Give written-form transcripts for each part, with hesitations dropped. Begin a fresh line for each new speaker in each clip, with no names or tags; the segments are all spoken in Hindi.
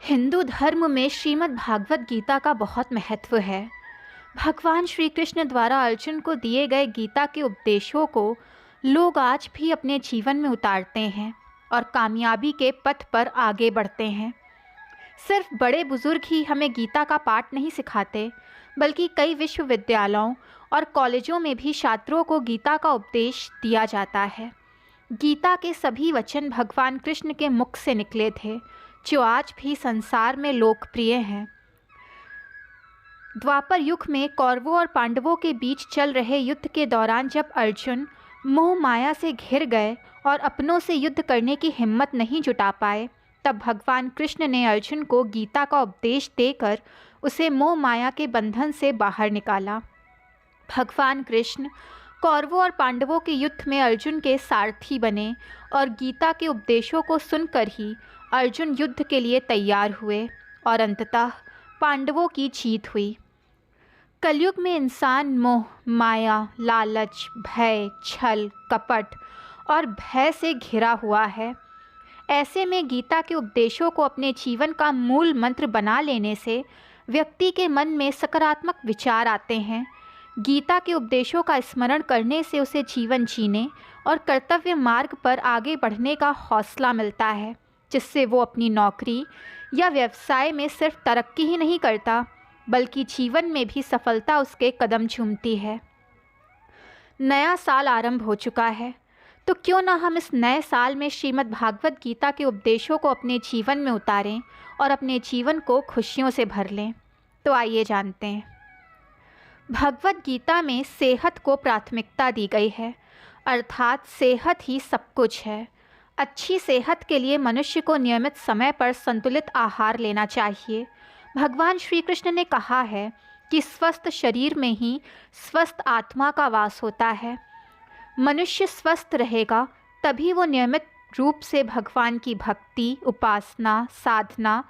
हिंदू धर्म में श्रीमद् भागवत गीता का बहुत महत्व है। भगवान श्री कृष्ण द्वारा अर्जुन को दिए गए गीता के उपदेशों को लोग आज भी अपने जीवन में उतारते हैं और कामयाबी के पथ पर आगे बढ़ते हैं। सिर्फ बड़े बुजुर्ग ही हमें गीता का पाठ नहीं सिखाते, बल्कि कई विश्वविद्यालयों और कॉलेजों में भी छात्रों को गीता का उपदेश दिया जाता है। गीता के सभी वचन भगवान कृष्ण के मुख से निकले थे, जो आज भी संसार में लोकप्रिय हैं। द्वापर युग में कौरवों और पांडवों के बीच चल रहे युद्ध के दौरान जब अर्जुन मोह माया से घिर गए और अपनों से युद्ध करने की हिम्मत नहीं जुटा पाए, तब भगवान कृष्ण ने अर्जुन को गीता का उपदेश देकर उसे मोह माया के बंधन से बाहर निकाला। भगवान कृष्ण कौरवों और पांडवों के युद्ध में अर्जुन के सारथी बने और गीता के उपदेशों को सुनकर ही अर्जुन युद्ध के लिए तैयार हुए और अंततः पांडवों की जीत हुई। कलयुग में इंसान मोह, माया, लालच, भय, छल, कपट और भय से घिरा हुआ है। ऐसे में गीता के उपदेशों को अपने जीवन का मूल मंत्र बना लेने से व्यक्ति के मन में सकारात्मक विचार आते हैं। गीता के उपदेशों का स्मरण करने से उसे जीवन जीने और कर्तव्य मार्ग पर आगे बढ़ने का हौसला मिलता है, जिससे वो अपनी नौकरी या व्यवसाय में सिर्फ तरक्की ही नहीं करता, बल्कि जीवन में भी सफलता उसके कदम चूमती है। नया साल आरंभ हो चुका है, तो क्यों ना हम इस नए साल में श्रीमद् भागवत गीता के उपदेशों को अपने जीवन में उतारें और अपने जीवन को खुशियों से भर लें। तो आइए जानते हैं। भगवत गीता में सेहत को प्राथमिकता दी गई है, अर्थात सेहत ही सब कुछ है। अच्छी सेहत के लिए मनुष्य को नियमित समय पर संतुलित आहार लेना चाहिए। भगवान श्री कृष्ण ने कहा है कि स्वस्थ शरीर में ही स्वस्थ आत्मा का वास होता है। मनुष्य स्वस्थ रहेगा तभी वो नियमित रूप से भगवान की भक्ति, उपासना, साधना,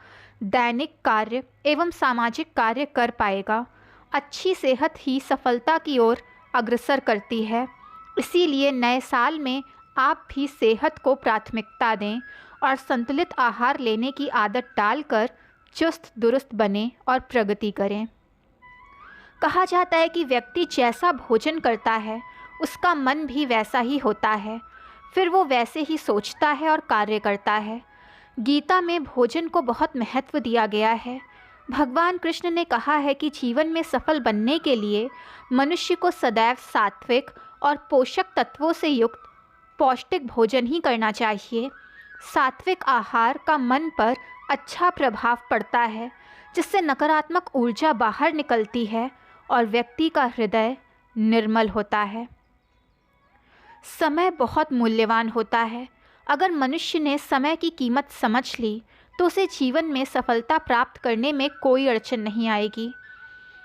दैनिक कार्य एवं सामाजिक कार्य कर पाएगा। अच्छी सेहत ही सफलता की ओर अग्रसर करती है। इसीलिए नए साल में आप भी सेहत को प्राथमिकता दें और संतुलित आहार लेने की आदत डालकर चुस्त दुरुस्त बने और प्रगति करें। कहा जाता है कि व्यक्ति जैसा भोजन करता है उसका मन भी वैसा ही होता है, फिर वो वैसे ही सोचता है और कार्य करता है। गीता में भोजन को बहुत महत्व दिया गया है। भगवान कृष्ण ने कहा है कि जीवन में सफल बनने के लिए मनुष्य को सदैव सात्विक और पोषक तत्वों से युक्त पौष्टिक भोजन ही करना चाहिए। सात्विक आहार का मन पर अच्छा प्रभाव पड़ता है, जिससे नकारात्मक ऊर्जा बाहर निकलती है और व्यक्ति का हृदय निर्मल होता है। समय बहुत मूल्यवान होता है। अगर मनुष्य ने समय की कीमत समझ ली तो उसे जीवन में सफलता प्राप्त करने में कोई अड़चन नहीं आएगी।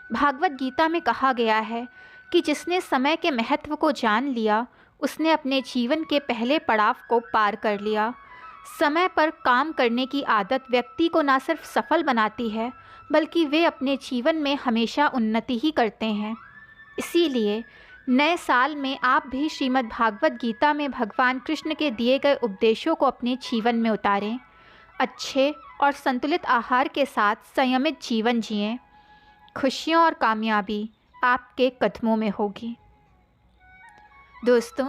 भागवत गीता में कहा गया है कि जिसने समय के महत्व को जान लिया उसने अपने जीवन के पहले पड़ाव को पार कर लिया। समय पर काम करने की आदत व्यक्ति को न सिर्फ सफल बनाती है, बल्कि वे अपने जीवन में हमेशा उन्नति ही करते हैं। इसीलिए नए साल में आप भी श्रीमद् भागवत गीता में भगवान कृष्ण के दिए गए उपदेशों को अपने जीवन में उतारें। अच्छे और संतुलित आहार के साथ संयमित जीवन जिएं। खुशियाँ और कामयाबी आपके कदमों में होगी। दोस्तों,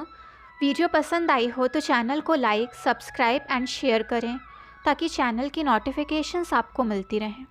वीडियो पसंद आई हो तो चैनल को लाइक, सब्सक्राइब एंड शेयर करें, ताकि चैनल की नोटिफिकेशंस आपको मिलती रहें।